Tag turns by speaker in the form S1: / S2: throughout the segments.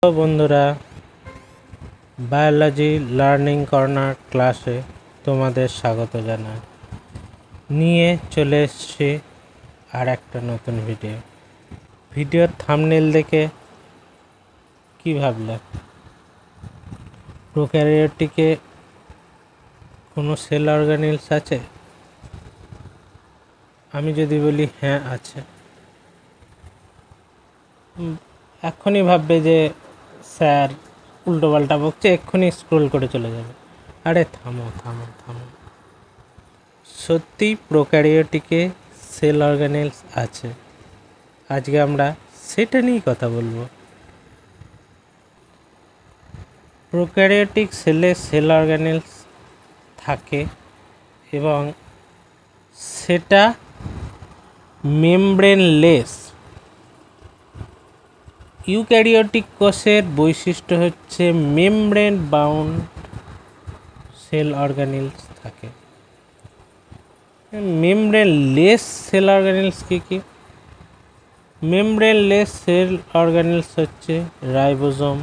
S1: Hello বন্ধুরা, biology learning corner ক্লাসে তোমাদের স্বাগত জানাই। নিয়ে চলে এসেছি আর একটা নতুন ভিডিওর থাম্বনেল দেখে কি ভাবলে? প্রোক্যারিওটিকে কোনো সেল অর্গানেলস আছে? আমি যদি বলি হ্যাঁ আছে, এক্ষুনি ভাববে যে স্যার উল্টোপাল্টা বকছে, এক্ষুনি স্ক্রোল করে চলে যাবে। আরে থামো থামো থামো, সত্যি প্রোক্যারিওটিকে সেল অর্গানেলস আছে। আজকে আমরা সেটা নিয়েই কথা বলবো। প্রোক্যারিওটিক সেলে সেল অর্গানেলস থাকে এবং সেটা মেমব্রেনলেস। ইউক্যারিওটিক কোষের বৈশিষ্ট্য হচ্ছে মেমব্রেন বাউন্ড সেল অর্গানেলস থাকে। মেমব্রেনলেস সেল অর্গানেলস কি? মেমব্রেনলেস সেল অর্গানেলস হচ্ছে রাইবোজোম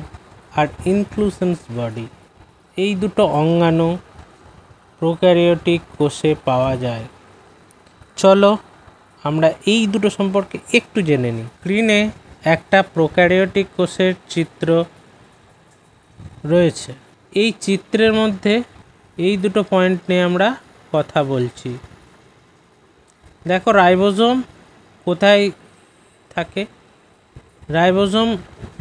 S1: আর ইনক্লুশনস বডি। এই দুটো অঙ্গাণু প্রোক্যারিওটিক কোষে পাওয়া যায়। চলো আমরা এই দুটো সম্পর্কে একটু জেনে নিই। স্ক্রিনে একটা প্রোক্যারিওটিক কোষের চিত্র রয়েছে। এই চিত্রের মধ্যে এই দুটো পয়েন্ট নিয়ে আমরা কথা বলছি। দেখো রাইবোজোম কোথায় থাকে? রাইবোজোম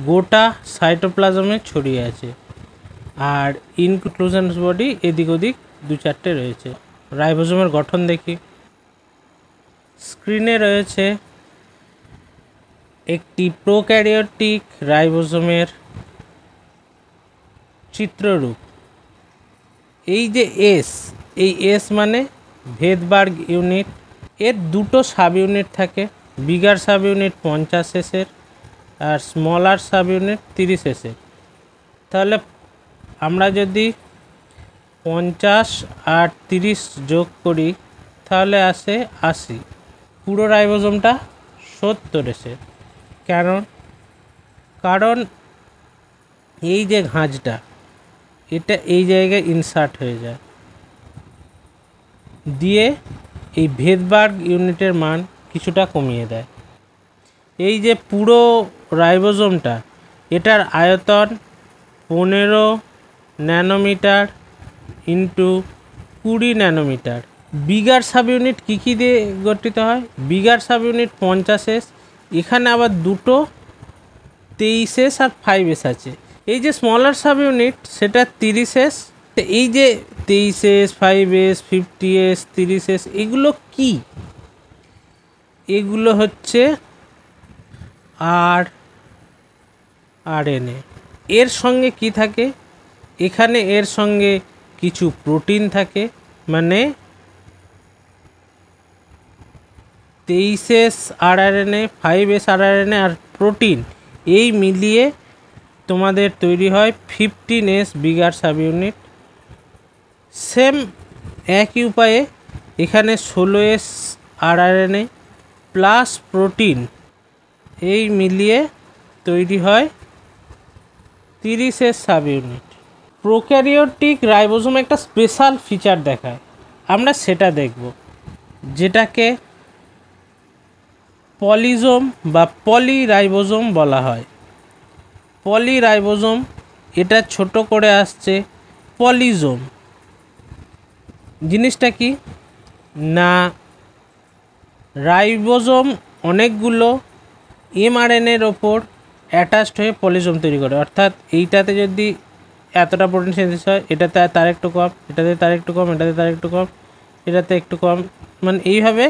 S1: গোটা সাইটোপ্লাজমে ছড়িয়ে আছে, আর ইনক্লুশনস বডি এদিক ওদিক দু চারটে রয়েছে। রাইবোজোমের গঠন দেখি। স্ক্রিনে রয়েছে একটি প্রোক্যারিওটিক রাইবোজোমের চিত্ররূপ। এই যে এই এস মানে ভেদবার্গ ইউনিট। এর দুটো সাব ইউনিট থাকে, বিগার সাব ইউনিট 50 এসের আর স্মলার সাব ইউনিট 30 এসের। তাহলে আমরা যদি 50 আর 30 যোগ করি তাহলে আসে 80। পুরো রাইবোজোমটা 70 এসের। কারণ এই যে ঘাঁজটা, এটা এই জায়গায় ইনসার্ট হয়ে যায়, দিয়ে এই ভেদবার্গ ইউনিটের মান কিছুটা কমিয়ে দেয়। এই যে পুরো রাইবোজোমটা, এটার আয়তন 15 nanometre into 20 nanometre. Bigger subunit কী দিয়ে গঠিত হয়? বিগার সাব ইউনিট 50 এখানে আবার দুটো 23 আর 5 আছে। এই যে স্মলার সাব ইউনিট সেটা 30 এই যে 23 5 50 30 এগুলো কি? এগুলো হচ্ছে আরএনএ। এর সঙ্গে কি থাকে? এখানে এর সঙ্গে কিছু প্রোটিন থাকে, মানে 23 আরআরএনএ 5 আরআরএনএ আর প্রোটিন, এই মিলিয়ে তোমাদের তৈরি হয় 15 বিগার সাব ইউনিট। সেম একই উপায়ে এখানে 16 আরআরএনএ প্লাস প্রোটিন, এই মিলিয়ে তৈরি হয় 30 সাব ইউনিট। প্রোক্যারিওটিক রাইবোজোম একটা স্পেশাল ফিচার দেখায়, আমরা সেটা দেখব, যেটাকে পলিজোম বা পলিরাইবোজোম বলা হয়। পলিরাইবোজোম, এটা ছোট করে আসছে পলিজোম। জিনিসটা কি না, রাইবোজোম অনেকগুলো এমআরএনএর ওপর অ্যাটাচড হয়ে পলিজোম তৈরি করে। অর্থাৎ এইটাতে যদি এতটা প্রোটিন সিনথেসিস হয়, এটাতে তার একটু কম, এটাতে তার একটু কম, এটাতে তার একটু কম, এটাতে একটু কম, মানে এইভাবে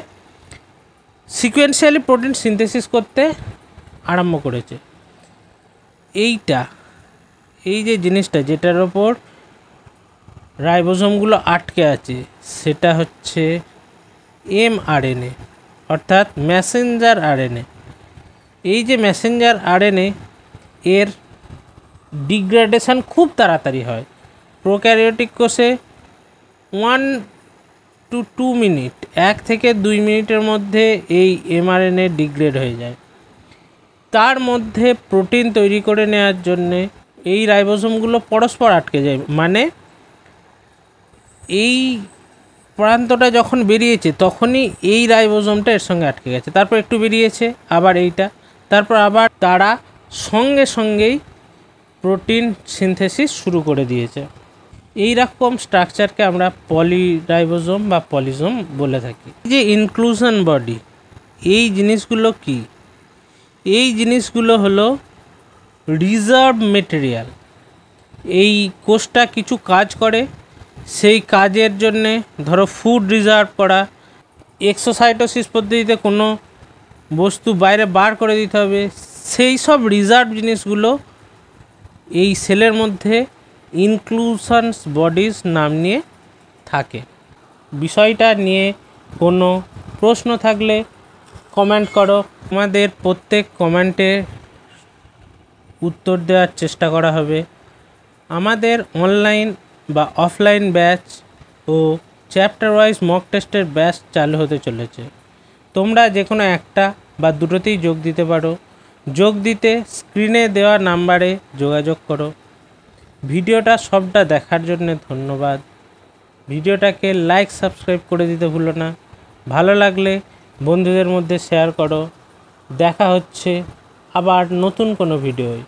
S1: সিকোয়েন্সিয়ালি প্রোটিন সিনথেসিস করতে আরম্ভ করেছে। এই যে জিনিসটা যেটার ওপর রাইবোজোমগুলো আটকে আছে, সেটা হচ্ছে এমআরএনএ, অর্থাৎ মেসেঞ্জার আরএনএ। এই যে মেসেঞ্জার আরএনএ, এর ডিগ্রেডেশন খুব তাড়াতাড়ি হয়। প্রোক্যারিওটিক কোষে 1 to 2 মিনিট, 1 থেকে 2 মিনিটের মধ্যে এই এমআরএনএ ডিগ্রেড হয়ে যায়। তার মধ্যে প্রোটিন তৈরি করে নেওয়ার জন্যে এই রাইবোসোমগুলো পরস্পর আটকে যায়, মানে এই প্রান্তটা যখন বেরিয়েছে তখনই এই রাইবোসোমটা এর সঙ্গে আটকে গেছে, তারপর একটু বেরিয়েছে আবার এইটা, তারপর আবার তারা সঙ্গে সঙ্গেই প্রোটিন সিনথেসিস শুরু করে দিয়েছে। এই রকম স্ট্রাকচারকে আমরা পলিরাইবোসোম বা পলিজোম বলে থাকি। যে ইনক্লুশন বডি, এই জিনিসগুলো কি? এই জিনিসগুলো হলো রিজার্ভ মেটেরিয়াল। এই কোষটা কিছু কাজ করে, সেই কাজের জন্যে ধরো ফুড রিজার্ভ করা, এক্সোসাইটোসিস পদ্ধতিতে কোনো বস্তু বাইরে বার করে দিতে হবে, সেই সব রিজার্ভ জিনিসগুলো এই সেলের মধ্যে ইনক্লুশনস বডিজ নাম নিয়ে থাকে। বিষয়টা নিয়ে কোনো প্রশ্ন থাকলে কমেন্ট করো, আমাদের প্রত্যেক কমেন্টে উত্তর দেওয়ার চেষ্টা করা হবে। আমাদের অনলাইন বা অফলাইন ব্যাচ ও চ্যাপ্টার ওয়াইজ মক টেস্টের ব্যাচ চালু হতে চলেছে। তোমরা যে কোনো একটা বা দুটোতেই যোগ দিতে পারো। যোগ দিতে স্ক্রিনে দেওয়া নাম্বারে যোগাযোগ করো। ভিডিওটা সবটা দেখার জন্য ধন্যবাদ। ভিডিওটাকে লাইক সাবস্ক্রাইব করে দিতে ভুলো না। ভালো লাগলে বন্ধুদের মধ্যে শেয়ার করো। দেখা হচ্ছে আবার নতুন কোনো ভিডিওয়।